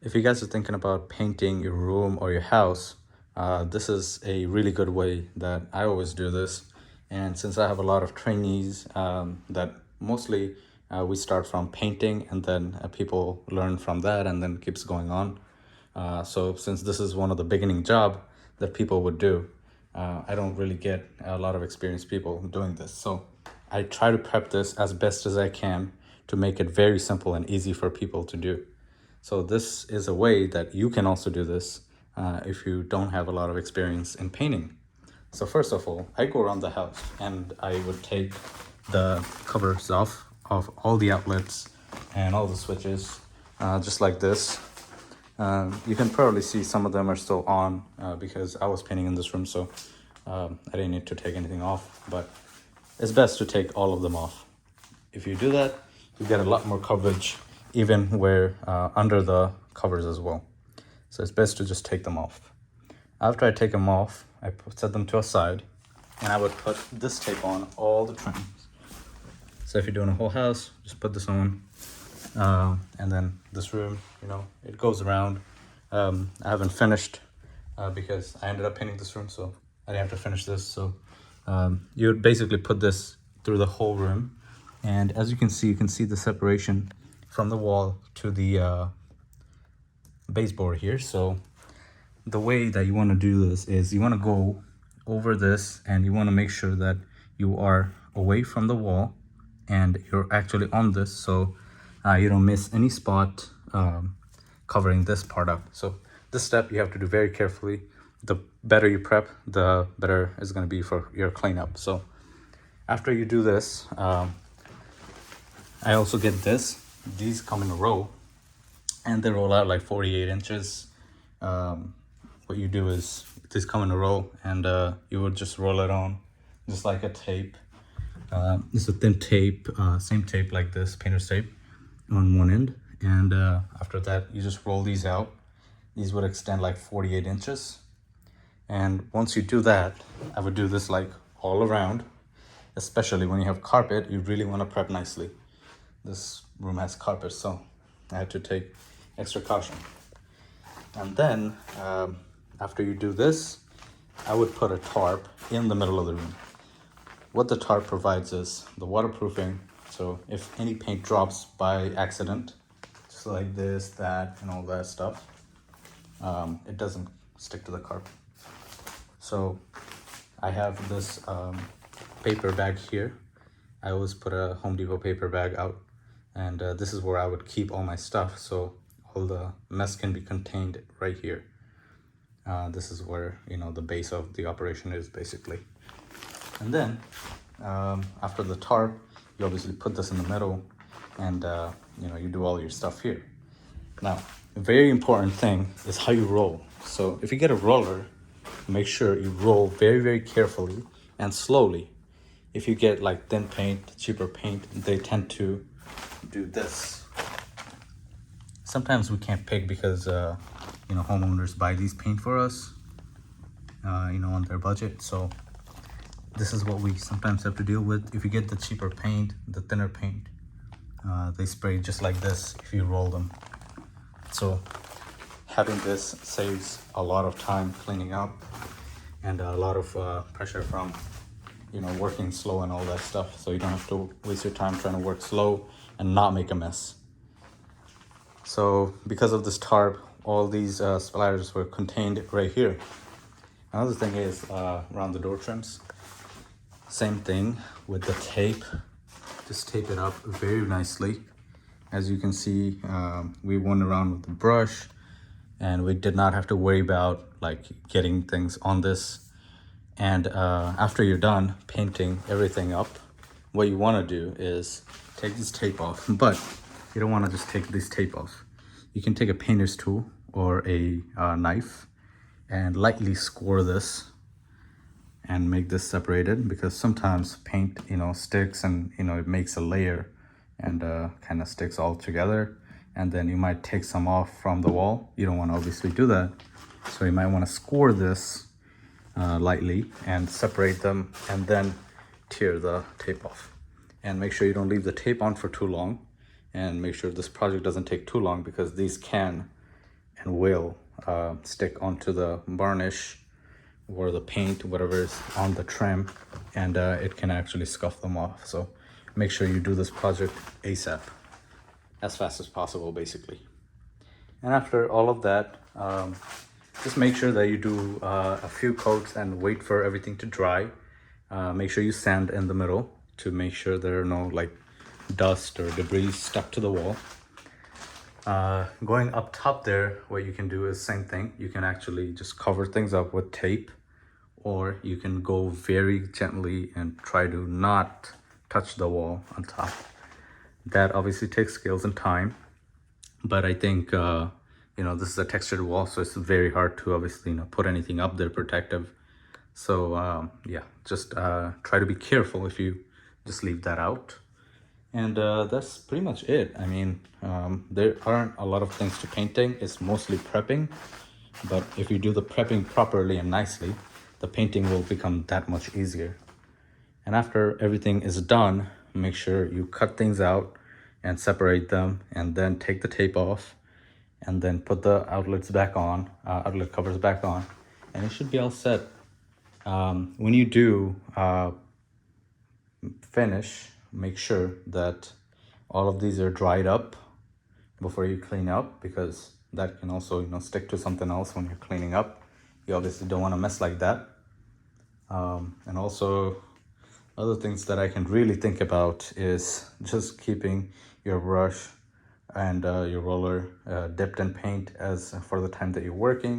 If you guys are thinking about painting your room or your house, this is a really good way that I always do this. And since I have a lot of trainees that mostly we start from painting and then people learn from that and then keeps going on. So since this is one of the beginning job that people would do, I don't really get a lot of experienced people doing this. So I try to prep this as best as I can to make it very simple and easy for people to do. So this is a way that you can also do this if you don't have a lot of experience in painting. So first of all, I go around the house and I would take the covers off of all the outlets and all the switches, just like this. You can probably see some of them are still on because I was painting in this room, so I didn't need to take anything off, but it's best to take all of them off. If you do that, you get a lot more coverage even where under the covers as well. So it's best to just take them off. After I take them off, I set them to a side and I would put this tape on all the trims. So if you're doing a whole house, just put this on. And then this room, it goes around. I haven't finished because I ended up painting this room, so I didn't have to finish this. So you would basically put this through the whole room. And as you can see the separation from the wall to the baseboard here. So the way that you want to do this is you want to go over this and you want to make sure that you are away from the wall and you're actually on this, so you don't miss any spot covering this part up. So this step you have to do very carefully. The better you prep, the better it's going to be for your cleanup. So after you do this, I also get this. These come in a row and they roll out like 48 inches. What you do is these come in a row and you would just roll it on just like a tape. It's a thin tape, same tape like this, painter's tape on one end. And after that, you just roll these out. These would extend like 48 inches. And once you do that, I would do this like all around, especially when you have carpet, you really want to prep nicely. This room has carpet, so I had to take extra caution. And then after you do this, I would put a tarp in the middle of the room. What the tarp provides is the waterproofing. So if any paint drops by accident, just like this, that, and all that stuff, it doesn't stick to the carpet. So I have this paper bag here. I always put a Home Depot paper bag out, and this is where I would keep all my stuff, so all the mess can be contained right here. This is where the base of the operation is basically. And then after the tarp, you obviously put this in the middle, and you do all your stuff here. Now, a very important thing is how you roll. So if you get a roller, make sure you roll very, very carefully and slowly. If you get like thin paint, cheaper paint, they tend to do this. Sometimes we can't pick because homeowners buy these paint for us, on their budget. So this is what we sometimes have to deal with. If you get the cheaper paint, the thinner paint, they spray just like this if you roll them. So having this saves a lot of time cleaning up and a lot of pressure from working slow and all that stuff. So you don't have to waste your time trying to work slow and not make a mess. So because of this tarp, all these splatters were contained right here. Another thing is around the door trims. Same thing with the tape. Just tape it up very nicely. As you can see, we went around with the brush and we did not have to worry about like getting things on this. And after you're done painting everything up, what you want to do is take this tape off, but you don't want to just take this tape off. You can take a painter's tool or a knife and lightly score this and make this separated, because sometimes paint sticks and it makes a layer and kind of sticks all together, and then you might take some off from the wall. You don't want to obviously do that, so you might want to score this lightly and separate them and then tear the tape off. And make sure you don't leave the tape on for too long, and make sure this project doesn't take too long, because these can and will stick onto the varnish or the paint, whatever is on the trim, and it can actually scuff them off. So make sure you do this project ASAP, as fast as possible, basically. And after all of that, just make sure that you do a few coats and wait for everything to dry. Make sure you sand in the middle to make sure there are no like dust or debris stuck to the wall. Going up top there, what you can do is same thing. You can actually just cover things up with tape, or you can go very gently and try to not touch the wall on top. That obviously takes skills and time, but I think this is a textured wall, so it's very hard to obviously put anything up there protective. So yeah, just try to be careful if you just leave that out. And that's pretty much it. I mean, there aren't a lot of things to painting. It's mostly prepping, but if you do the prepping properly and nicely, the painting will become that much easier. And after everything is done, make sure you cut things out and separate them, and then take the tape off, and then put the outlets back on, outlet covers back on, and it should be all set. When you do finish, make sure that all of these are dried up before you clean up, because that can also stick to something else when you're cleaning up. You obviously don't want to mess like that. And also, other things that I can really think about is just keeping your brush and your roller dipped in paint as for the time that you're working.